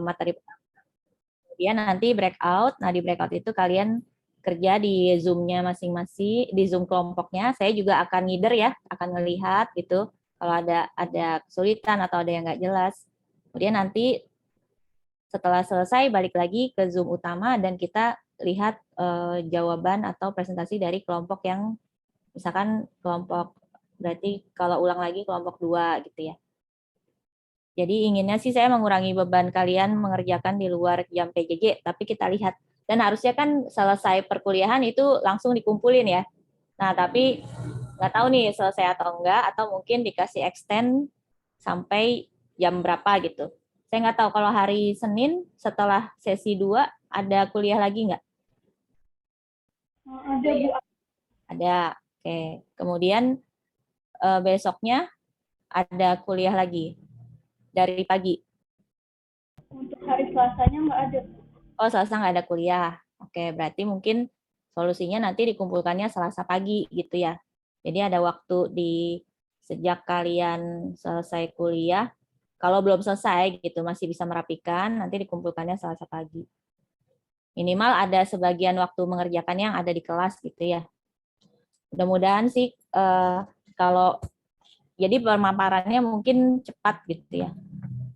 materi. Kemudian nanti breakout. Nah, di breakout itu kalian kerja di Zoom-nya masing-masing, di Zoom kelompoknya. Saya juga akan ngider ya, akan melihat gitu. Kalau ada kesulitan atau ada yang nggak jelas. Kemudian nanti setelah selesai balik lagi ke Zoom utama dan kita lihat jawaban atau presentasi dari kelompok yang misalkan kelompok, berarti kalau ulang lagi kelompok 2 gitu ya. Jadi inginnya sih saya mengurangi beban kalian mengerjakan di luar jam PJJ, tapi kita lihat. Dan harusnya kan selesai perkuliahan itu langsung dikumpulin ya. Nah, tapi nggak tahu nih selesai atau enggak, atau mungkin dikasih extend sampai jam berapa gitu. Saya nggak tahu kalau hari Senin setelah sesi 2 ada kuliah lagi nggak? Ada, Bu. Ada. Oke. Kemudian besoknya ada kuliah lagi dari pagi. Untuk hari Selasanya nggak ada. Oh, Selasa nggak ada kuliah. Oke, berarti mungkin solusinya nanti dikumpulkannya Selasa pagi gitu ya. Jadi ada waktu di sejak kalian selesai kuliah, kalau belum selesai gitu masih bisa merapikan, nanti dikumpulkannya Selasa pagi. Minimal ada sebagian waktu mengerjakan yang ada di kelas gitu ya. Mudah-mudahan sih kalau jadi pemaparannya mungkin cepat gitu ya.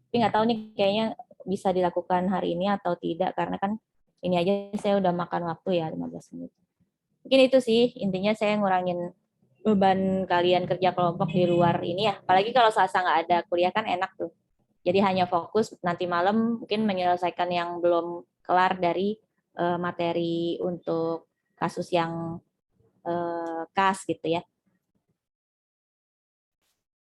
Tapi nggak tahu nih kayaknya bisa dilakukan hari ini atau tidak karena kan ini aja saya udah makan waktu ya 15 menit. Mungkin itu sih intinya saya ngurangin beban kalian kerja kelompok di luar ini ya. Apalagi kalau Selasa nggak ada kuliah kan enak tuh. Jadi hanya fokus nanti malam mungkin menyelesaikan yang belum kelar dari materi untuk kasus yang kas gitu ya.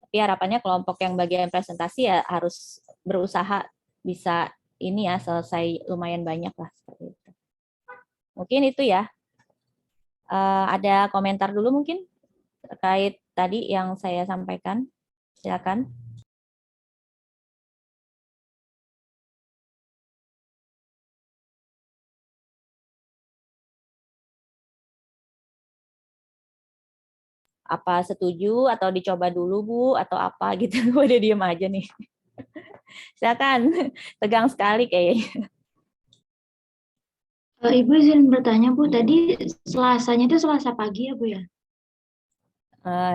Tapi harapannya kelompok yang bagian presentasi ya harus berusaha bisa ini ya selesai lumayan banyak lah seperti itu. Mungkin itu ya. Ada komentar dulu mungkin terkait tadi yang saya sampaikan. Silakan. Apa setuju atau dicoba dulu Bu atau apa gitu. Udah diem aja nih. Silakan. Tegang sekali kayaknya. Ibu izin bertanya Bu, tadi Selasanya itu Selasa pagi ya Bu ya?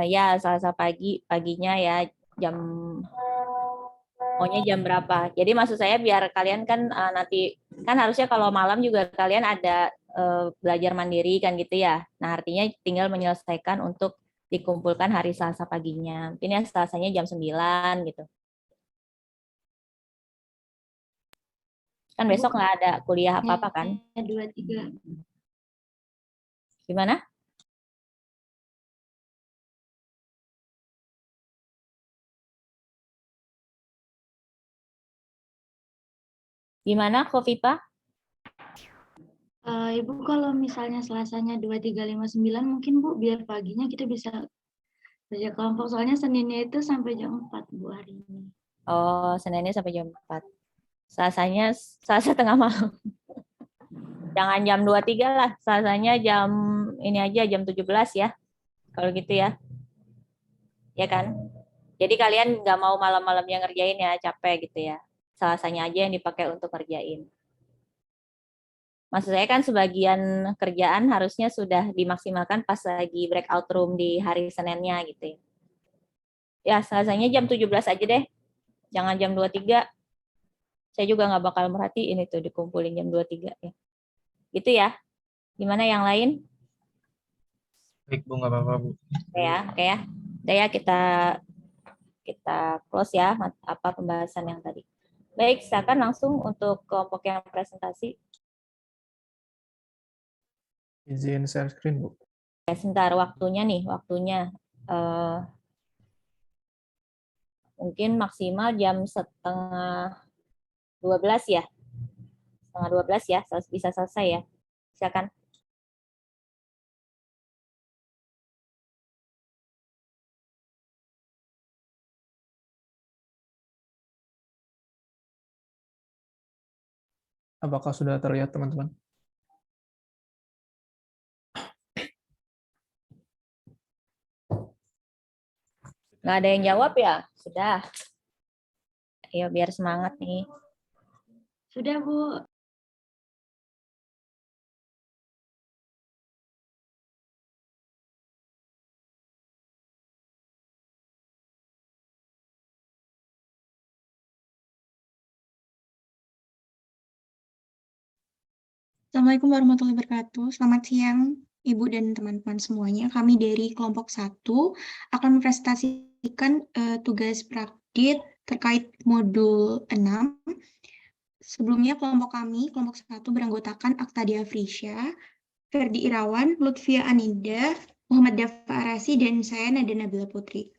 Ya Selasa paginya ya jam maunya jam berapa. Jadi maksud saya biar kalian kan nanti kan harusnya kalau malam juga kalian ada belajar mandiri kan gitu ya. Nah, artinya tinggal menyelesaikan untuk dikumpulkan hari Selasa paginya. Mungkin ya Selasanya jam 9 gitu. Kan Ibu besok nggak ada kuliah apa-apa kan? 2-3. Gimana? Gimana, Kofifa? Ibu kalau misalnya Selasanya 2359 mungkin Bu biar paginya kita bisa kerja kelompok. Soalnya Seninnya itu sampai jam 4 Bu hari ini. Oh, Seninnya sampai jam 4. Selasanya Selasa tengah malam. Jangan jam 23 lah. Selasanya jam ini aja jam 17 ya. Kalau gitu ya. Ya kan? Jadi kalian nggak mau malam-malamnya ngerjain ya, capek gitu ya. Selasanya aja yang dipakai untuk ngerjain. Maksud saya kan sebagian kerjaan harusnya sudah dimaksimalkan pas lagi breakout room di hari Seninnya gitu ya. Ya, Selasanya jam 17 aja deh. Jangan jam 23. Saya juga nggak bakal merhatiin itu dikumpulin jam 23 ya. Gitu ya. Gimana yang lain? Baik Bu, nggak apa-apa Bu. Oke ya. Udah ya kita close ya apa pembahasan yang tadi. Baik, silakan langsung untuk kelompok yang presentasi. Izin share screen Bu. Sebentar waktunya nih, mungkin maksimal jam setengah 12 ya. Setengah 12 ya, bisa selesai ya. Silakan. Apakah sudah terlihat teman-teman? Nggak ada yang jawab ya? Sudah. Ayo biar semangat nih. Sudah, Bu. Assalamualaikum warahmatullahi wabarakatuh. Selamat siang, Ibu dan teman-teman semuanya. Kami dari kelompok 1 akan mempresentasikan tugas praktik terkait modul 6. Sebelumnya kelompok kami, kelompok 1 beranggotakan Aktadia Frisya, Ferdi Irawan, Lutfia Anida, Muhammad Dafa Arasi, dan saya Nada Nabila Putri.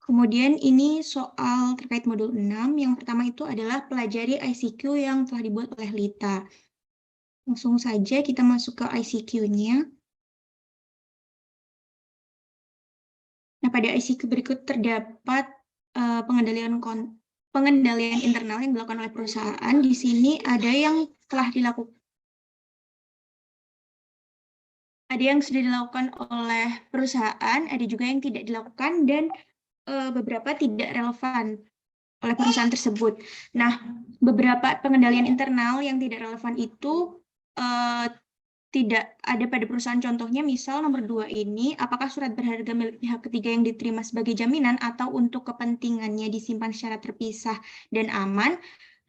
Kemudian ini soal terkait modul 6. Yang pertama itu adalah pelajari ICQ yang telah dibuat oleh Lita. Langsung saja kita masuk ke ICQ-nya. Nah, pada ICQ berikut terdapat pengendalian internal yang dilakukan oleh perusahaan. Di sini ada yang telah dilakukan, ada yang sudah dilakukan oleh perusahaan, ada juga yang tidak dilakukan, dan beberapa tidak relevan oleh perusahaan tersebut. Nah, beberapa pengendalian internal yang tidak relevan itu tidak ada pada perusahaan. Contohnya, misal nomor 2 ini, apakah surat berharga milik pihak ketiga yang diterima sebagai jaminan atau untuk kepentingannya disimpan secara terpisah dan aman.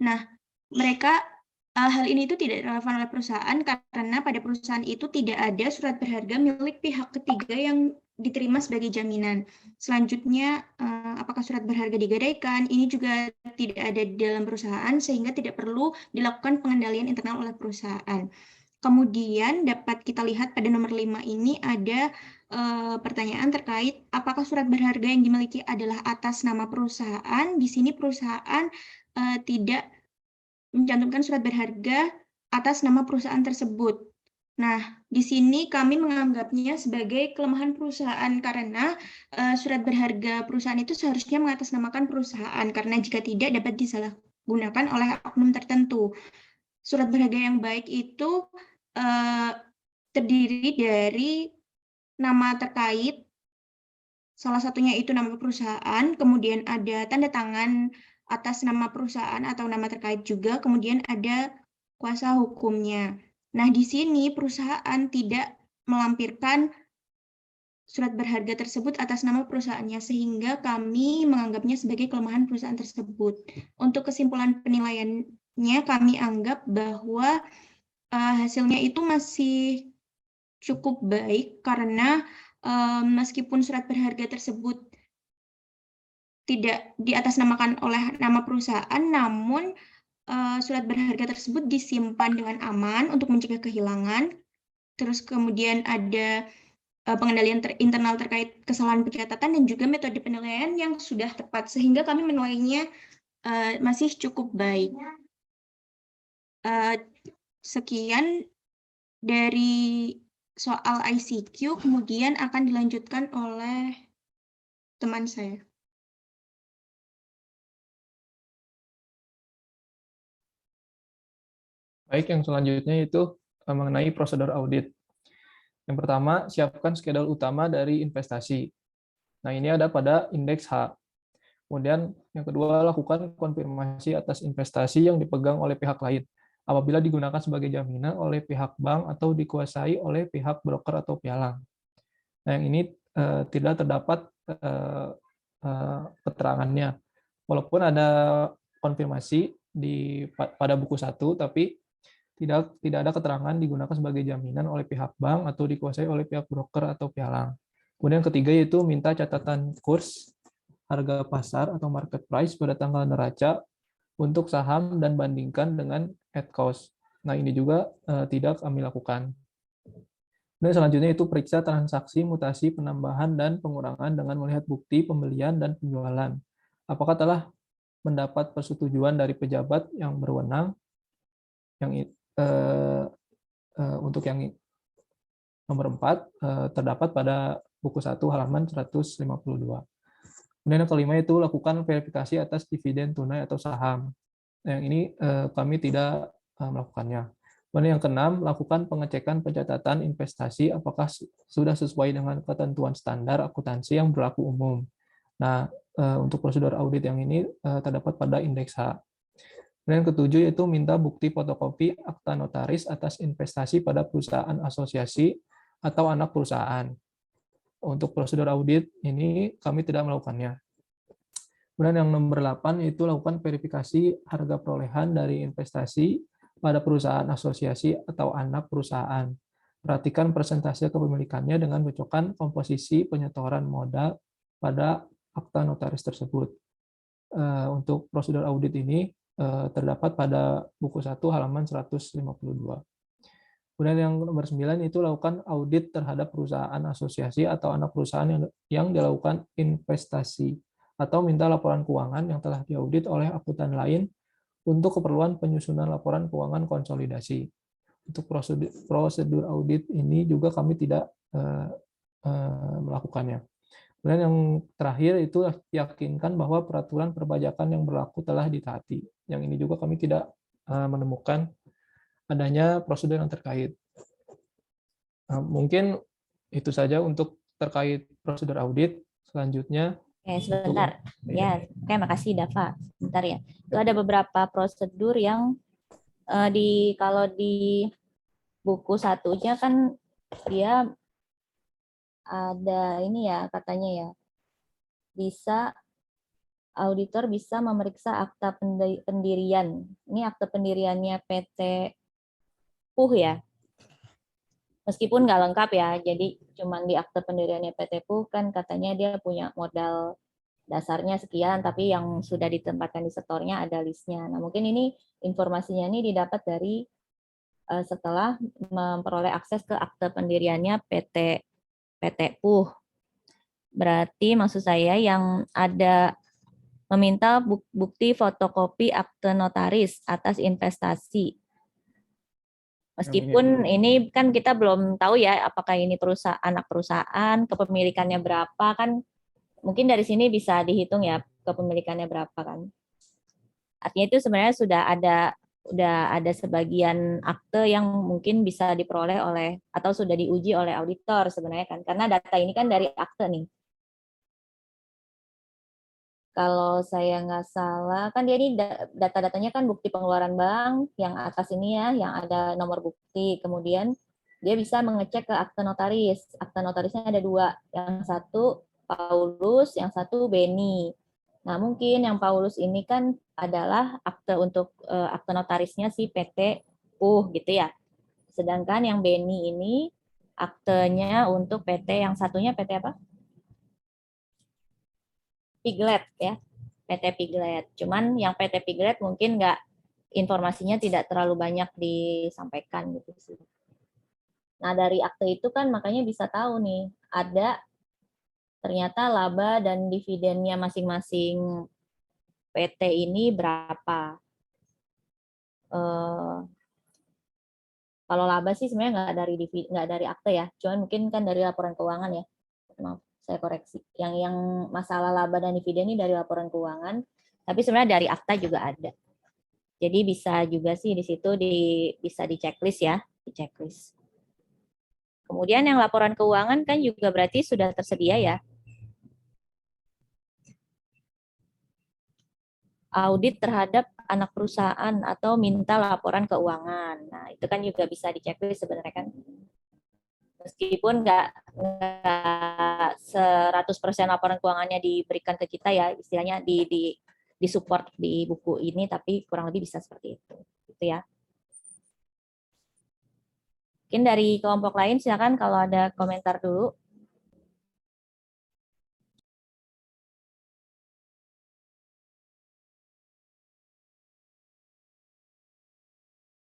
Nah, mereka hal ini itu tidak relevan oleh perusahaan karena pada perusahaan itu tidak ada surat berharga milik pihak ketiga yang diterima sebagai jaminan. Selanjutnya, apakah surat berharga digadaikan? Ini juga tidak ada di dalam perusahaan sehingga tidak perlu dilakukan pengendalian internal oleh perusahaan. Kemudian dapat kita lihat pada nomor 5 ini ada pertanyaan terkait apakah surat berharga yang dimiliki adalah atas nama perusahaan. Di sini perusahaan tidak mencantumkan surat berharga atas nama perusahaan tersebut. Nah, di sini kami menganggapnya sebagai kelemahan perusahaan karena surat berharga perusahaan itu seharusnya mengatasnamakan perusahaan karena jika tidak dapat disalahgunakan oleh oknum tertentu. Surat berharga yang baik itu terdiri dari nama terkait, salah satunya itu nama perusahaan, kemudian ada tanda tangan atas nama perusahaan atau nama terkait juga, kemudian ada kuasa hukumnya. Nah, di sini perusahaan tidak melampirkan surat berharga tersebut atas nama perusahaannya, sehingga kami menganggapnya sebagai kelemahan perusahaan tersebut. Untuk kesimpulan penilaiannya, kami anggap bahwa hasilnya itu masih cukup baik karena meskipun surat berharga tersebut tidak diatasnamakan oleh nama perusahaan, namun surat berharga tersebut disimpan dengan aman untuk mencegah kehilangan. Terus kemudian ada pengendalian internal terkait kesalahan pencatatan dan juga metode penilaian yang sudah tepat, sehingga kami menilainya masih cukup baik. Sekian dari soal ICQ, kemudian akan dilanjutkan oleh teman saya. Baik, yang selanjutnya itu mengenai prosedur audit. Yang pertama, siapkan skedul utama dari investasi. Nah, ini ada pada indeks H. Kemudian yang kedua, lakukan konfirmasi atas investasi yang dipegang oleh pihak lain apabila digunakan sebagai jaminan oleh pihak bank atau dikuasai oleh pihak broker atau pialang. Nah, yang ini tidak terdapat keterangannya. Walaupun ada konfirmasi pada buku 1, tapi tidak ada keterangan digunakan sebagai jaminan oleh pihak bank atau dikuasai oleh pihak broker atau pialang. Kemudian yang ketiga yaitu minta catatan kurs, harga pasar atau market price pada tanggal neraca untuk saham dan bandingkan dengan at cost. Nah, ini juga tidak kami lakukan. Dan selanjutnya itu periksa transaksi, mutasi, penambahan, dan pengurangan dengan melihat bukti pembelian dan penjualan. Apakah telah mendapat persetujuan dari pejabat yang berwenang, yang untuk yang nomor 4 terdapat pada buku 1 halaman 152. Kemudian yang kelima itu lakukan verifikasi atas dividen tunai atau saham. Yang ini kami tidak melakukannya. Kemudian yang keenam, lakukan pengecekan pencatatan investasi apakah sudah sesuai dengan ketentuan standar akuntansi yang berlaku umum. Nah, untuk prosedur audit yang ini terdapat pada indeks H. Dan yang ketujuh yaitu minta bukti fotokopi akta notaris atas investasi pada perusahaan asosiasi atau anak perusahaan. Untuk prosedur audit ini kami tidak melakukannya. Kemudian yang nomor 8 yaitu lakukan verifikasi harga perolehan dari investasi pada perusahaan asosiasi atau anak perusahaan. Perhatikan persentase kepemilikannya dengan cocokkan komposisi penyetoran modal pada akta notaris tersebut. Untuk prosedur audit ini terdapat pada buku 1 halaman 152. Kemudian yang nomor 9 itu lakukan audit terhadap perusahaan asosiasi atau anak perusahaan yang dilakukan investasi atau minta laporan keuangan yang telah diaudit oleh akuntan lain untuk keperluan penyusunan laporan keuangan konsolidasi. Untuk prosedur audit ini juga kami tidak melakukannya. Kemudian yang terakhir itu yakinkan bahwa peraturan perpajakan yang berlaku telah ditaati. Yang ini juga kami tidak menemukan adanya prosedur yang terkait. Mungkin itu saja untuk terkait prosedur audit. Selanjutnya. Oke, sebentar. Ya, oke, makasih Dava. Sebentar ya. Itu ada beberapa prosedur yang kalau di buku satunya kan dia ada ini ya katanya ya, bisa auditor bisa memeriksa akta pendirian. Ini akta pendiriannya PT PUH ya. Meskipun nggak lengkap ya, jadi cuman di akta pendiriannya PT PUH kan katanya dia punya modal dasarnya sekian, tapi yang sudah ditempatkan di setornya ada listnya. Nah mungkin ini informasinya ini didapat dari setelah memperoleh akses ke akta pendiriannya PT PUH. Berarti maksud saya yang ada meminta bukti fotokopi akte notaris atas investasi. Meskipun ini kan kita belum tahu ya apakah ini anak perusahaan, kepemilikannya berapa, kan mungkin dari sini bisa dihitung ya kepemilikannya berapa kan. Artinya itu sebenarnya sudah ada sebagian akte yang mungkin bisa diperoleh oleh atau sudah diuji oleh auditor sebenarnya kan, karena data ini kan dari akte nih. Kalau saya nggak salah, kan dia ini data-datanya kan bukti pengeluaran bank, yang atas ini ya, yang ada nomor bukti. Kemudian dia bisa mengecek ke akte notaris. Akte notarisnya ada 2, yang satu Paulus, yang satu Beni. Nah mungkin yang Paulus ini kan adalah akte untuk akte notarisnya si PT PUH gitu ya. Sedangkan yang Beni ini aktenya untuk PT, yang satunya PT apa? Piglet ya, PT Piglet. Cuman yang PT Piglet mungkin nggak, informasinya tidak terlalu banyak disampaikan gitu sih. Nah dari akte itu kan makanya bisa tahu nih ada ternyata laba dan dividennya masing-masing PT ini berapa. Kalau laba sih sebenarnya nggak dari akte ya, cuman mungkin kan dari laporan keuangan ya. Maaf, saya koreksi. Yang masalah laba dan dividen ini dari laporan keuangan, tapi sebenarnya dari akta juga ada. Jadi bisa juga sih di situ bisa di checklist ya, di checklist. Kemudian yang laporan keuangan kan juga berarti sudah tersedia ya. Audit terhadap anak perusahaan atau minta laporan keuangan. Nah, itu kan juga bisa di checklist sebenarnya kan. Meskipun nggak 100% laporan keuangannya diberikan ke kita ya, istilahnya di support di buku ini, tapi kurang lebih bisa seperti itu, gitu ya. Mungkin dari kelompok lain silakan kalau ada komentar dulu.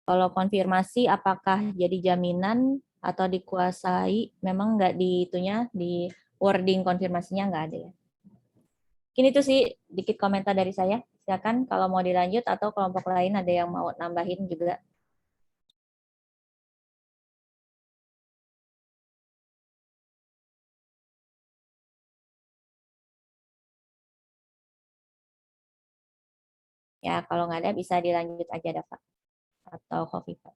Kalau konfirmasi apakah jadi jaminan atau dikuasai, memang nggak di itunya, di wording konfirmasinya nggak ada ya. Mungkin itu sih dikit komentar dari saya. Silakan kalau mau dilanjut atau kelompok lain ada yang mau nambahin juga. Ya, kalau nggak ada bisa dilanjut aja, Dava. Atau Khofifah.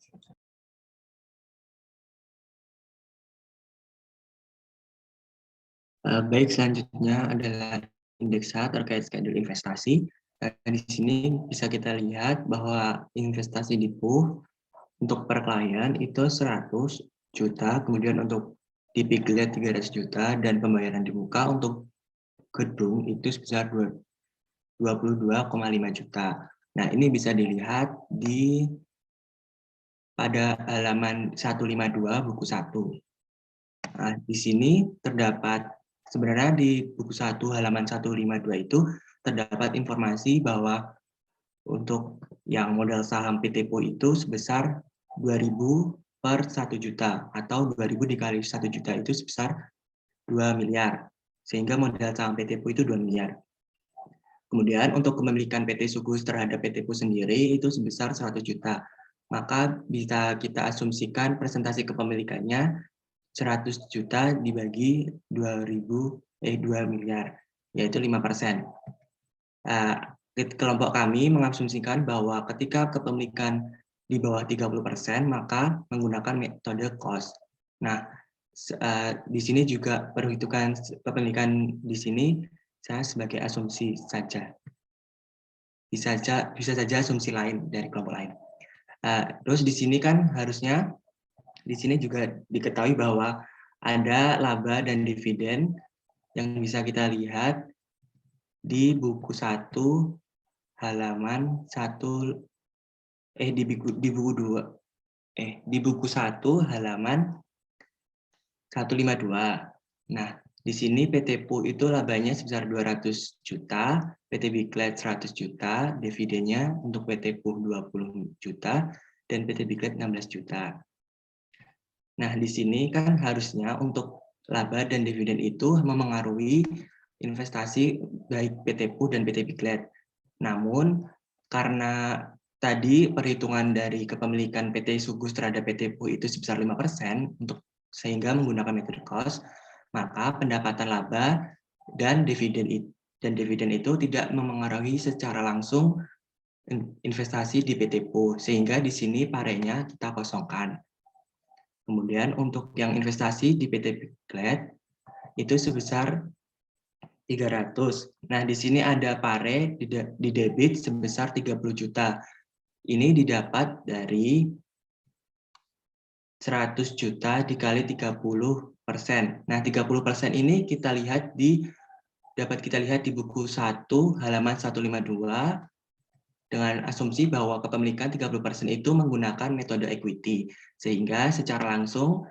Baik, selanjutnya adalah indeksa terkait schedule investasi. Nah, di sini bisa kita lihat bahwa investasi di PUH untuk per klien itu 100 juta, kemudian untuk di Piglet 300 juta, dan pembayaran di muka untuk gedung itu sebesar 22,5 juta. Nah, ini bisa dilihat pada halaman 152 buku 1. Nah, di sini terdapat, sebenarnya di buku 1 halaman 152 itu terdapat informasi bahwa untuk yang modal saham PT PUH itu sebesar 2.000 per 1 juta, atau 2.000 dikali 1 juta itu sebesar 2 miliar. Sehingga modal saham PT PUH itu 2 miliar. Kemudian untuk kepemilikan PT Sugus terhadap PT PUH sendiri itu sebesar 100 juta. Maka bisa kita asumsikan presentasi kepemilikannya 100 juta dibagi 2 miliar, yaitu 5%. Kelompok kami mengasumsikan bahwa ketika kepemilikan di bawah 30%, maka menggunakan metode cost. Nah, di sini juga perhitungan kepemilikan di sini saya sebagai asumsi saja. Bisa saja asumsi lain dari kelompok lain. Terus di sini kan harusnya di sini juga diketahui bahwa ada laba dan dividen yang bisa kita lihat di buku 1 halaman 1 di buku 2 di buku 1 halaman 152. Nah, di sini PT PUH itu labanya sebesar 200 juta, PT Piglet 100 juta, dividennya untuk PT PUH 20 juta, dan PT Piglet 16 juta. Nah, di sini kan harusnya untuk laba dan dividen itu memengaruhi investasi baik PT PUH dan PT Piglet. Namun, karena tadi perhitungan dari kepemilikan PT Sugus terhadap PT PUH itu sebesar 5%, sehingga menggunakan metode cost, maka pendapatan laba dan dividen itu tidak memengaruhi secara langsung investasi di PT PUH, sehingga di sini parenya kita kosongkan. Kemudian untuk yang investasi di PT Piglet itu sebesar 300. Nah, di sini ada pare di debit sebesar 30 juta. Ini didapat dari 100 juta dikali 30%. Nah, 30% ini dapat kita lihat di buku 1 halaman 152 dengan asumsi bahwa kepemilikan 30% itu menggunakan metode equity, sehingga secara langsung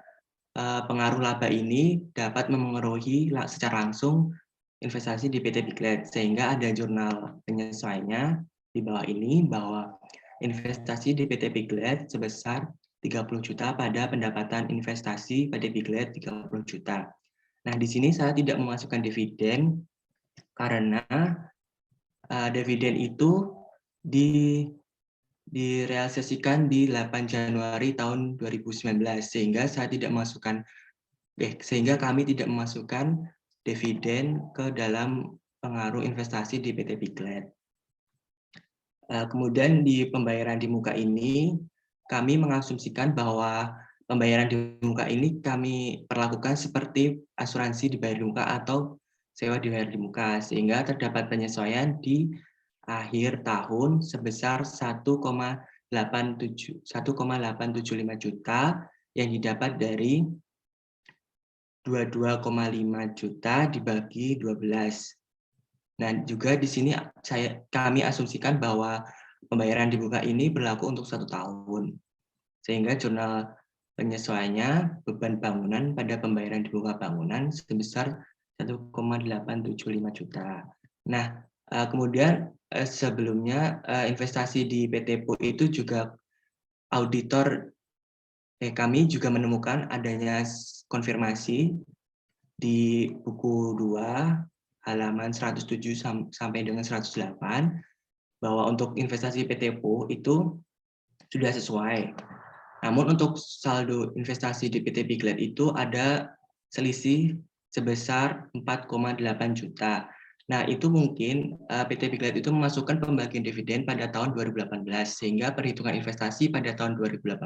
pengaruh laba ini dapat memengaruhi secara langsung investasi di PT Piglet, sehingga ada jurnal penyesuaiannya di bawah ini bahwa investasi di PT Piglet sebesar 30 juta pada pendapatan investasi PT Piglet 30 juta. Nah, di sini saya tidak memasukkan dividen karena dividen itu direalisasikan di 8 Januari tahun 2019, sehingga kami tidak memasukkan dividen ke dalam pengaruh investasi di PT Piglet. Kemudian di pembayaran di muka ini, kami mengasumsikan bahwa pembayaran di muka ini kami perlakukan seperti asuransi dibayar di muka atau sewa dibayar di muka, sehingga terdapat penyesuaian di akhir tahun sebesar 1,875 juta yang didapat dari 22,5 juta dibagi 12. Nah, juga di sini kami asumsikan bahwa pembayaran di muka ini berlaku untuk 1 tahun. Sehingga jurnal penyesuaiannya beban bangunan pada pembayaran di muka bangunan sebesar 1,875 juta. Nah, kemudian sebelumnya investasi di PT PUH itu juga kami juga menemukan adanya konfirmasi di buku 2 halaman 107 sampai dengan 108 bahwa untuk investasi PT PUH itu sudah sesuai. Namun untuk saldo investasi di PT Piglet itu ada selisih sebesar 4,8 juta. Nah, itu mungkin PT Piglet itu memasukkan pembagian dividen pada tahun 2018, sehingga perhitungan investasi pada tahun 2018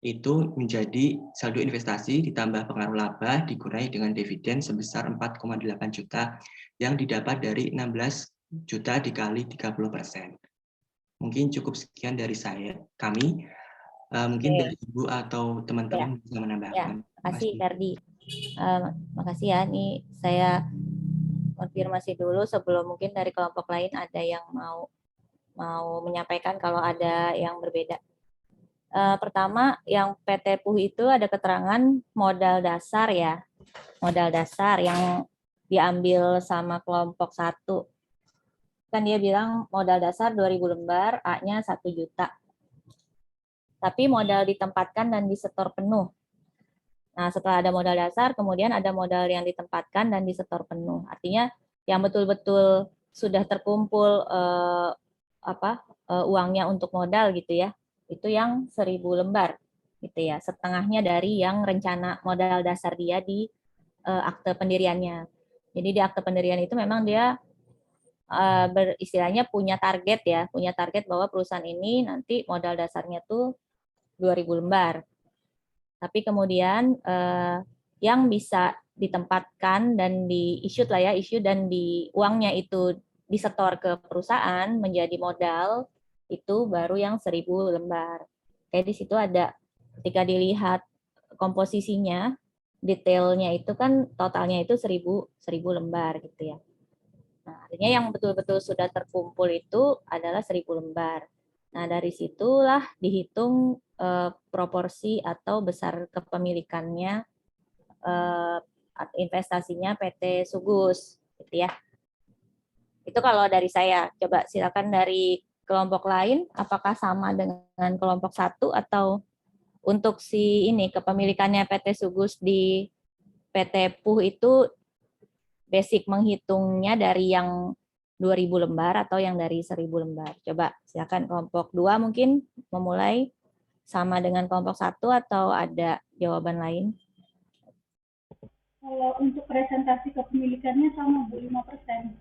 itu menjadi saldo investasi ditambah pengaruh laba dikurangi dengan dividen sebesar 4,8 juta yang didapat dari 16 juta dikali 30%. Mungkin cukup sekian dari kami. Mungkin dari Ibu atau teman-teman bisa menambahkan. Terima kasih Ferdi. Makasih ya, ini saya konfirmasi dulu sebelum mungkin dari kelompok lain ada yang mau menyampaikan kalau ada yang berbeda. Pertama, yang PT PUH itu ada keterangan modal dasar ya, modal dasar yang diambil sama kelompok 1. Kan dia bilang modal dasar 2.000 lembar, A-nya 1 juta. Tapi modal ditempatkan dan disetor penuh. Nah, setelah ada modal dasar, kemudian ada modal yang ditempatkan dan disetor penuh. Artinya yang betul-betul sudah terkumpul uangnya untuk modal gitu ya, itu yang 1.000 lembar gitu ya, setengahnya dari yang rencana modal dasar dia di akte pendiriannya. Jadi di akte pendirian itu memang dia beristilahnya punya target bahwa perusahaan ini nanti modal dasarnya tuh 2.000 lembar. Tapi kemudian yang bisa ditempatkan dan issue dan uangnya itu disetor ke perusahaan menjadi modal itu baru yang 1.000 lembar. Kayak di situ ada ketika dilihat komposisinya, detailnya itu kan totalnya itu 1.000 lembar gitu ya. Nah, artinya yang betul-betul sudah terkumpul itu adalah 1.000 lembar. Nah, dari situlah dihitung proporsi atau besar kepemilikannya investasinya PT Sugus gitu ya. Itu kalau dari saya. Coba silakan dari kelompok lain, apakah sama dengan kelompok 1 atau untuk si ini kepemilikannya PT Sugus di PT PUH itu basic menghitungnya dari yang 2.000 lembar atau yang dari 1.000 lembar. Coba silakan kelompok 2 mungkin memulai sama dengan kelompok 1 atau ada jawaban lain? Kalau untuk presentasi kepemilikannya sama Bu, 5%.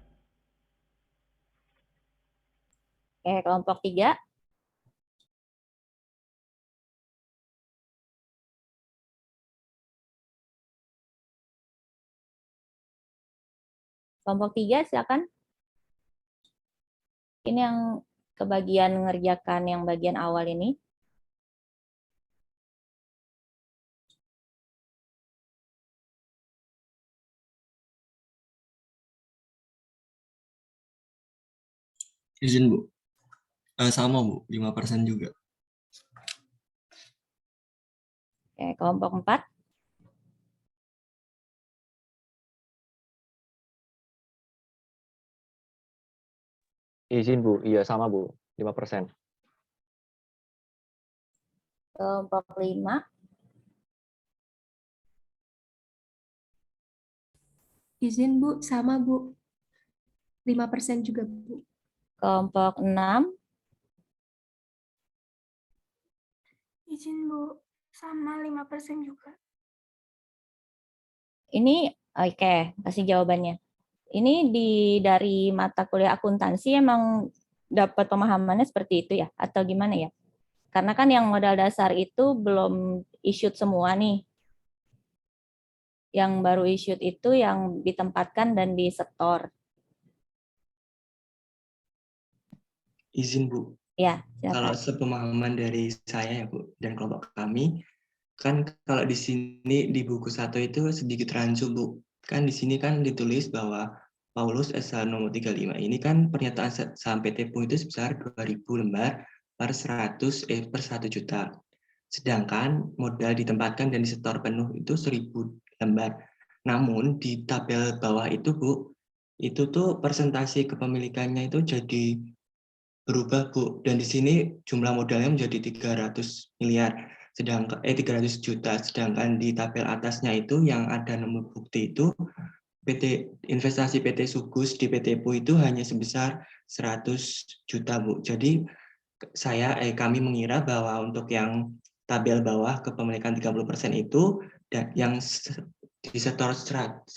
Oke, kelompok 3. Kelompok 3 silakan. Ini yang kebagian mengerjakan yang bagian awal ini. Izin Bu. Sama Bu, 5% juga. Oke, kelompok 4. Izin Bu, iya sama Bu, 5%. Kelompok 5. Izin Bu, sama Bu. 5% juga Bu. Kelompok 6. Izin Bu, sama 5% juga. Ini oke, kasih jawabannya. Ini dari mata kuliah akuntansi emang dapat pemahamannya seperti itu ya atau gimana ya? Karena kan yang modal dasar itu belum issued semua nih. Yang baru issued itu yang ditempatkan dan disetor. Izin Bu. Ya, Kalau silakan. sepemahaman dari saya ya Bu dan kelompok kami, kan kalau di sini di buku 1 itu sedikit rancu Bu. Kan di sini kan ditulis bahwa Paulus SH nomor 35 ini kan pernyataan saham PT PUH itu sebesar 2.000 lembar per 100 per 1 juta. Sedangkan modal ditempatkan dan disetor penuh itu 1.000 lembar. Namun di tabel bawah itu Bu, itu tuh persentase kepemilikannya itu jadi berubah Bu, dan di sini jumlah modalnya menjadi 300 miliar, sedangkan 300 juta, sedangkan di tabel atasnya itu yang ada nomor bukti itu investasi PT Sugus di PT PUH itu hanya sebesar 100 juta Bu. Jadi kami mengira bahwa untuk yang tabel bawah kepemilikan 30% itu dan yang disetor 1.000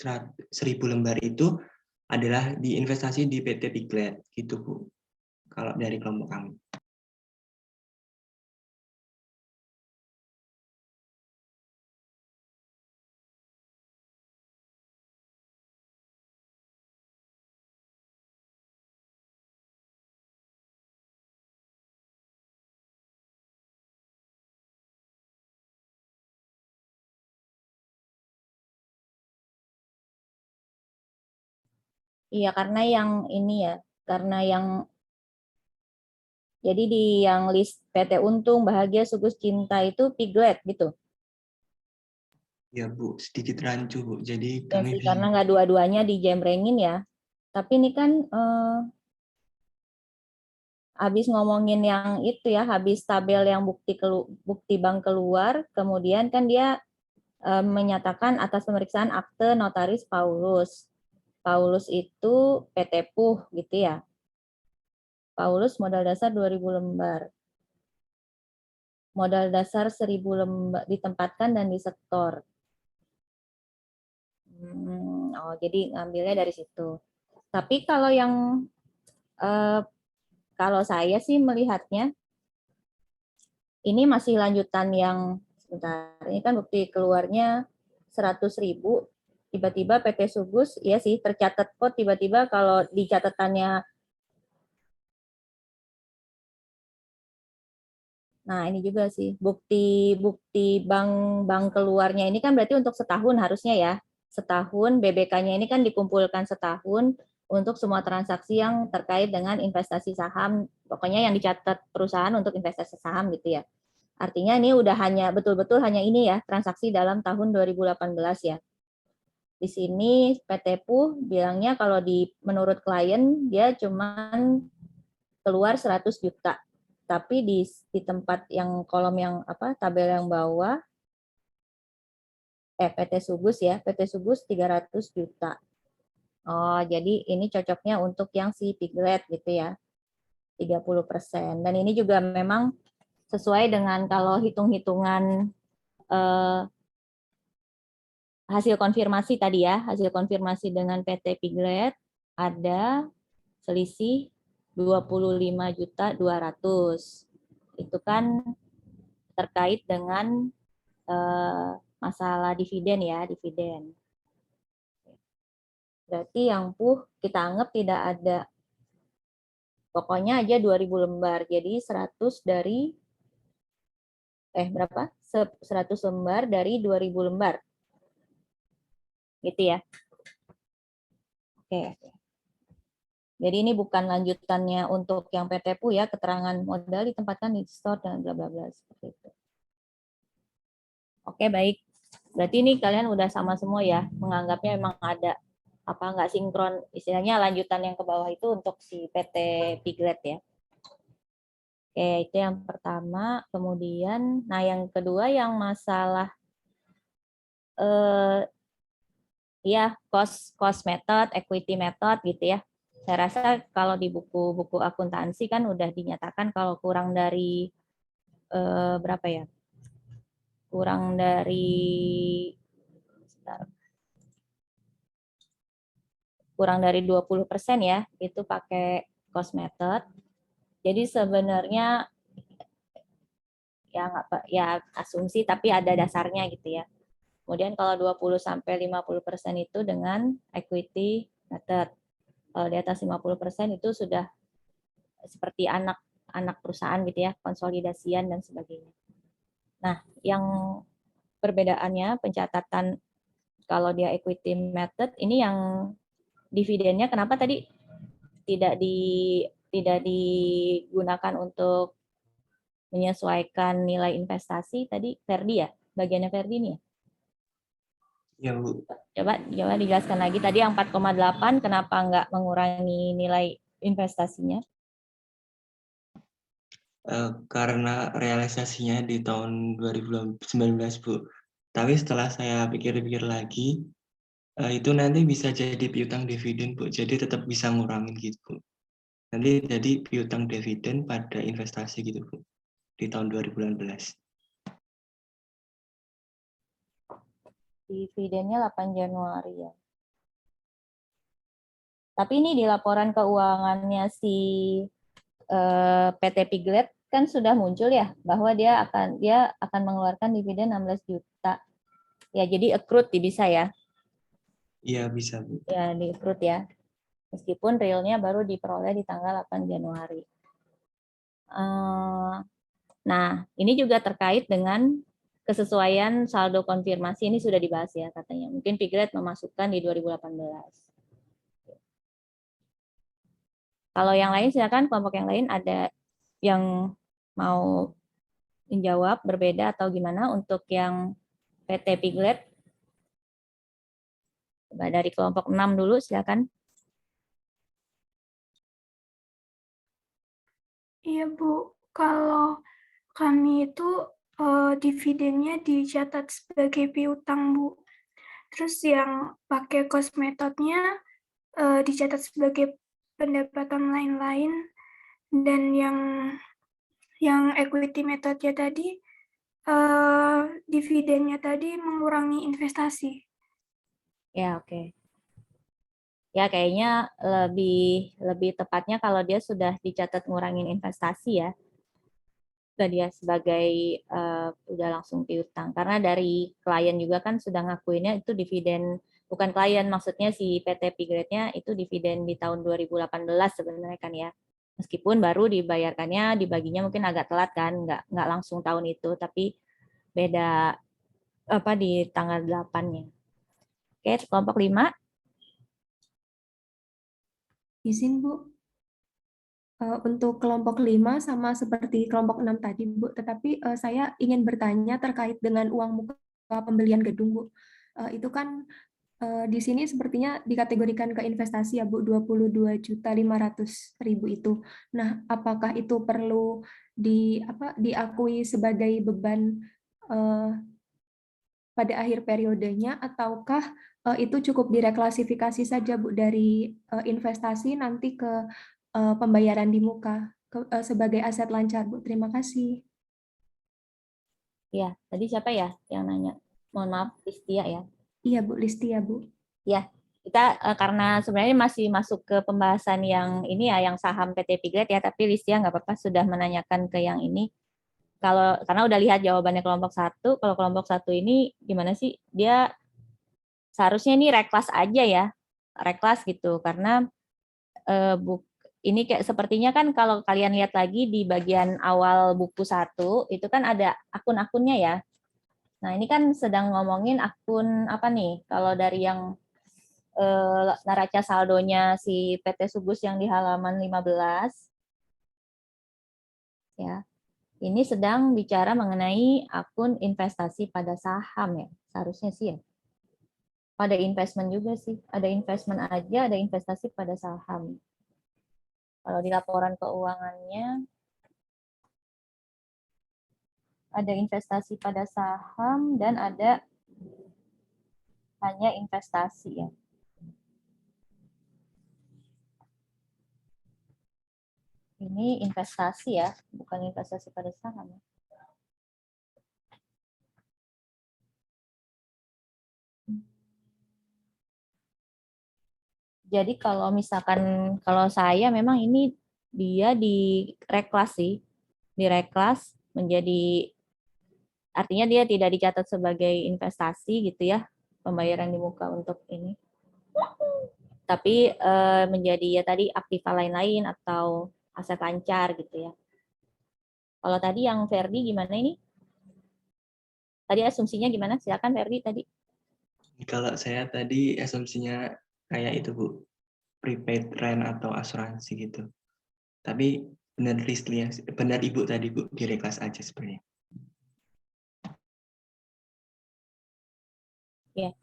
lembar itu adalah diinvestasi di PT Biglet gitu Bu. Kalau dari kelompok kami. Iya, karena yang ini ya, karena yang jadi di yang list PT Untung, Bahagia, Sugus, Cinta itu Piglet gitu. Ya Bu, sedikit rancu Bu. Jadi Ya kami sih, karena nggak dua-duanya dijembrengin ya. Tapi ini kan habis ngomongin yang itu ya, habis tabel yang bukti bank keluar, kemudian kan dia menyatakan atas pemeriksaan akte notaris Paulus. Paulus itu PT PUH gitu ya. Paulus modal dasar 2000 lembar. Modal dasar 1000 lembar ditempatkan dan disetor. Oh, jadi ngambilnya dari situ. Tapi kalau yang kalau saya sih melihatnya ini masih lanjutan yang sebentar. Ini kan bukti keluarnya 100.000. Tiba-tiba PT Sugus, ya sih tercatat kok tiba-tiba kalau di catatannya. Nah, ini juga sih bukti bank keluarnya ini kan berarti untuk setahun harusnya ya. Setahun BBK-nya ini kan dikumpulkan setahun untuk semua transaksi yang terkait dengan investasi saham, pokoknya yang dicatat perusahaan untuk investasi saham gitu ya. Artinya ini udah hanya betul-betul hanya ini ya, transaksi dalam tahun 2018 ya. Di sini PT PUH bilangnya kalau menurut klien dia cuman keluar 100 juta. Tapi di tempat yang kolom yang tabel yang bawah PT Sugus ya, PT Sugus 300 juta. Oh, jadi ini cocoknya untuk yang si Piglet gitu ya. 30%. Dan ini juga memang sesuai dengan kalau hitung-hitungan hasil konfirmasi tadi ya, hasil konfirmasi dengan PT Piglet ada selisih 25.200.000. Itu kan terkait dengan masalah dividen ya, dividen. Berarti yang PUH kita anggap tidak ada. Pokoknya aja 2000 lembar. Jadi 100 dari berapa? 100 lembar dari 2000 lembar. Gitu ya. Oke. Jadi ini bukan lanjutannya untuk yang PT PUH ya, keterangan modal ditempatkan di store dan bla bla bla seperti itu. Oke, baik. Berarti ini kalian udah sama semua ya, menganggapnya memang ada nggak sinkron, istilahnya lanjutan yang ke bawah itu untuk si PT Piglet ya. Oke, itu yang pertama. Kemudian, nah yang kedua yang masalah ya cost method, equity method gitu ya. Saya rasa kalau di buku-buku akuntansi kan udah dinyatakan kalau kurang dari berapa ya? Kurang dari kurang dari 20% ya, itu pakai cost method. Jadi sebenarnya ya asumsi tapi ada dasarnya gitu ya. Kemudian kalau 20-50% itu dengan equity method. Kalau di atas 50% itu sudah seperti anak perusahaan gitu ya, konsolidasian dan sebagainya. Nah, yang perbedaannya pencatatan kalau dia equity method ini yang dividennya kenapa tadi tidak digunakan untuk menyesuaikan nilai investasi tadi Ferdi ya? Bagiannya Ferdi nih ya? Ya Bu, Coba dijelaskan lagi tadi yang 4,8 kenapa nggak mengurangi nilai investasinya? karena realisasinya di tahun 2019 Bu. Tapi setelah saya pikir-pikir lagi, itu nanti bisa jadi piutang dividen Bu. Jadi tetap bisa ngurangin gitu Bu. Nanti jadi piutang dividen pada investasi gitu Bu di tahun 2018. Dividennya 8 Januari ya. Tapi ini di laporan keuangannya si PT Piglet kan sudah muncul ya bahwa dia akan mengeluarkan dividen 16 juta. Ya, jadi accrued bisa ya. Iya bisa Bu. Ya, di accrued ya. Meskipun realnya baru diperoleh di tanggal 8 Januari. Nah, ini juga terkait dengan kesesuaian saldo konfirmasi ini sudah dibahas ya katanya. Mungkin Piglet memasukkan di 2018. Kalau yang lain silakan, kelompok yang lain ada yang mau menjawab berbeda atau gimana untuk yang PT Piglet? Coba dari kelompok 6 dulu silakan. Iya Bu, kalau kami itu dividennya dicatat sebagai piutang Bu. Terus yang pakai cost methodnya dicatat sebagai pendapatan lain-lain, dan yang equity methodnya tadi dividennya tadi mengurangi investasi. Ya, oke. Ya, kayaknya lebih tepatnya kalau dia sudah dicatat ngurangin investasi ya. Sudah dia sebagai udah langsung piutang. Karena dari klien juga kan sudah ngakuinnya itu dividen, bukan klien, maksudnya si PT Piglet-nya itu dividen di tahun 2018 sebenarnya kan ya. Meskipun baru dibayarkannya, dibaginya mungkin agak telat kan, nggak langsung tahun itu, tapi beda apa di tanggal 8-nya. Oke, kelompok 5. Izin Bu, untuk kelompok 5 sama seperti kelompok 6 tadi Bu, tetapi saya ingin bertanya terkait dengan uang muka pembelian gedung Bu. Itu kan di sini sepertinya dikategorikan ke investasi ya Bu, 22.500.000 itu. Nah, apakah itu perlu diakui sebagai beban pada akhir periodenya, ataukah itu cukup direklasifikasi saja Bu dari investasi nanti ke pembayaran di muka sebagai aset lancar Bu? Terima kasih. Ya, tadi siapa ya yang nanya? Mohon maaf, Listia ya. Iya Bu, Listia Bu. Ya, kita karena sebenarnya masih masuk ke pembahasan yang ini ya, yang saham PT Piglet ya, tapi Listia nggak apa-apa sudah menanyakan ke yang ini. Karena udah lihat jawabannya kelompok 1, kalau kelompok 1 ini gimana sih? Dia seharusnya ini reklas aja ya, reklas gitu, karena ini kayak sepertinya kan kalau kalian lihat lagi di bagian awal buku 1 itu kan ada akun-akunnya ya. Nah ini kan sedang ngomongin akun apa nih? Kalau dari yang neraca saldonya si PT Subus yang di halaman 15 ya. Ini sedang bicara mengenai akun investasi pada saham ya. Seharusnya sih ya. Ada investment juga sih. Ada investment aja, ada investasi pada saham. Kalau di laporan keuangannya ada investasi pada saham dan ada hanya investasi ya. Ini investasi ya, bukan investasi pada saham. Jadi kalau misalkan kalau saya memang ini dia direklas sih, direklas menjadi artinya dia tidak dicatat sebagai investasi gitu ya, pembayaran di muka untuk ini. Tapi menjadi ya tadi aktiva lain-lain atau aset lancar gitu ya. Kalau tadi yang Ferdi gimana ini? Tadi asumsinya gimana? Silakan Ferdi tadi. Kalau saya tadi asumsinya kayak itu Bu, prepaid rent atau asuransi gitu. Tapi benar Listia, benar Ibu tadi Bu, di reklas aja sebenarnya. Ya.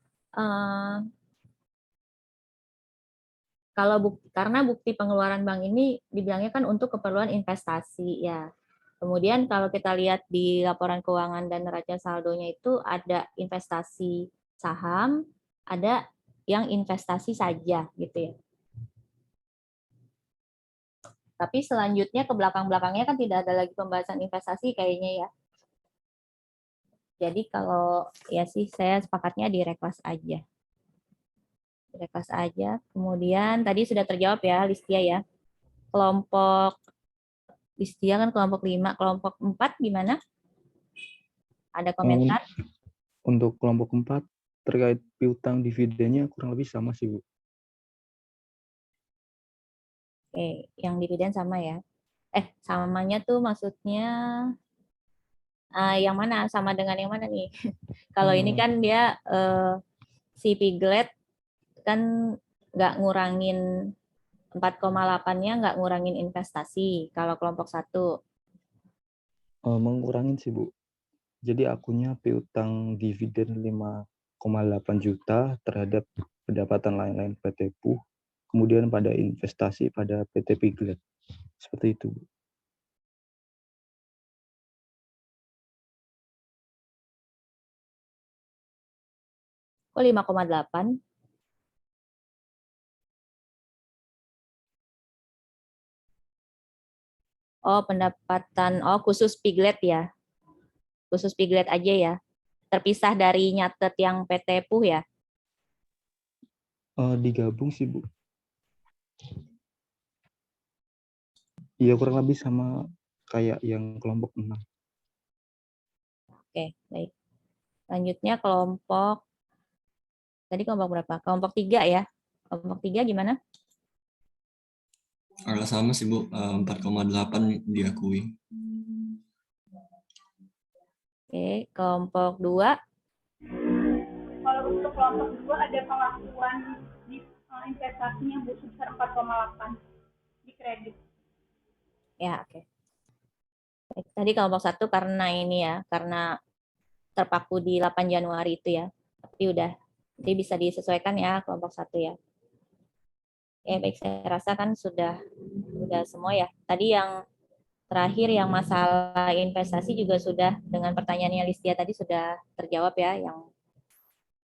Kalau karena bukti pengeluaran bank ini dibilangnya kan untuk keperluan investasi ya. Kemudian kalau kita lihat di laporan keuangan dan neraca saldonya itu ada investasi saham, ada yang investasi saja gitu ya. Tapi selanjutnya ke belakang-belakangnya kan tidak ada lagi pembahasan investasi kayaknya ya. Jadi kalau ya sih saya sepakatnya di reklas aja. Reklas aja. Kemudian tadi sudah terjawab ya Listia ya. Kelompok Listia kan kelompok 5, kelompok 4 gimana? Ada komentar? Untuk kelompok 4 terkait piutang dividennya kurang lebih sama sih Bu. Oke, yang dividen sama ya. Samanya tuh maksudnya yang mana? Sama dengan yang mana nih? Kalau ini kan dia si Piglet kan nggak ngurangin 4,8-nya nggak ngurangin investasi kalau kelompok 1. Mengurangin sih, Bu. Jadi akunnya piutang dividen 5,8 juta terhadap pendapatan lain-lain PT PUH, kemudian pada investasi pada PT Piglet. Seperti itu, Bu. Kok 5,8? Oh, pendapatan. Oh, khusus Piglet ya. Khusus Piglet aja ya. Terpisah dari nyatet yang PT PUH ya. Digabung sih, Bu. Iya, kurang lebih sama kayak yang kelompok 6. Oke, baik. Lanjutnya kelompok, tadi kelompok berapa? Kelompok 3 ya. Kelompok 3 gimana? Sama sih, Bu. 4,8 diakui. Oke, kelompok 2. Kalau untuk kelompok 2 ada pengakuan di investasinya Bu sebesar 4,8 di kredit. Ya, oke. Baik, tadi kelompok 1 karena ini ya, karena terpaku di 8 Januari itu ya. Tapi udah, jadi bisa disesuaikan ya kelompok 1 ya. Ya, baik, saya rasa kan sudah semua ya. Tadi yang terakhir yang masalah investasi juga sudah dengan pertanyaannya Listia tadi sudah terjawab ya, yang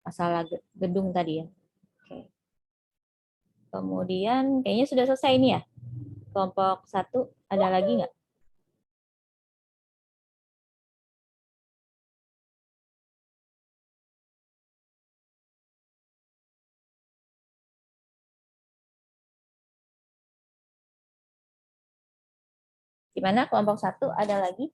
masalah gedung tadi ya. Oke. Kemudian kayaknya sudah selesai ini ya. Kelompok 1 ada lagi nggak? Gimana kelompok 1 ada lagi?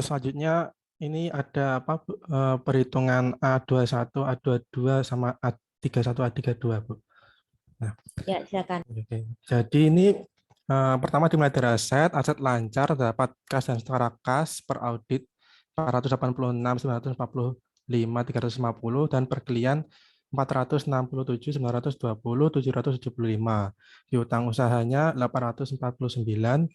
Selanjutnya ini ada apa, Bu? Perhitungan A21, A22 sama A31, A32, Bu. Nah, Ya, silakan. oke. Jadi ini pertama dimulai dari aset lancar dapat kas dan setara kas per audit 486, 945, 350 dan perkelian 467, 920, 775. Piutang usahanya 849.